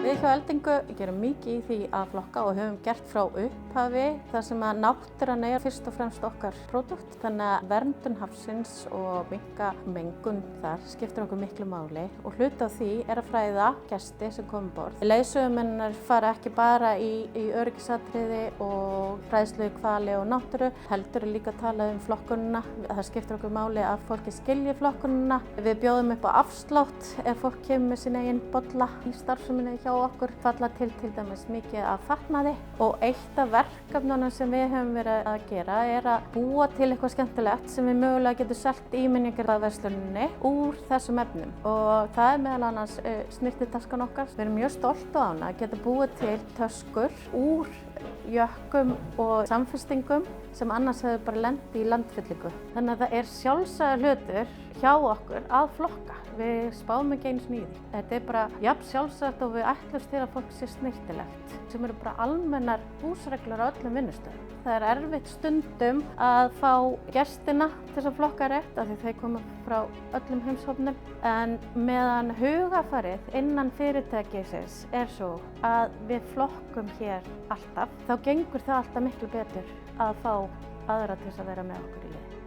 Við hjá Eldingu gerum mikið í því að flokka og höfum gert frá upphafi þar sem að náttúran er fyrst og fremst okkar pródúkt. Þannig að verndun hafsins og minnka mengun þar skiptir okkur miklu máli og hluti af því er að fræða gesti sem koma um borð. Leiðsögumenn fara ekki bara í öryggisatriði og fræðslu í hvali og náttúru, heldur líka að tala um flokkunina. Það skiptir okkur máli að fólki skilji flokkunina. Við bjóðum upp á afslátt ef fólk kemur með sín eigin bolla í starfseminni hjá okkur, falla til dæmis mikið af fatnaði og eitt af verkefnunum sem við höfum verið að gera er að búa til eitthvað skemmtilegt sem við mögulega getum selt íminningar af versluninni úr þessum efnum og það er meðal annars snyrtitaskan okkar. Við erum mjög stolt á hana að geta búið til töskur úr jökkum og samfestingum sem annars hefur bara lent í landfyllingu. Þannig að það er sjálfsagður hlutur hjá okkur að flokka. Við spáum ekki einu sinni í því. Þetta er bara jafn sjálfsagt og við ætlumst til að fólk sé snyrtilegt, sem eru bara almennar húsreglur á öllum vinnustöðum. Það er erfitt stundum að fá gestina til að flokka rétt af því þeir koma frá öllum heimshornum en meðan hugafarið innan fyrirtækisins er svo að við flokkum hér alltaf, þá gengur það alltaf miklu betur að fá aðra til að vera með okkur í liði.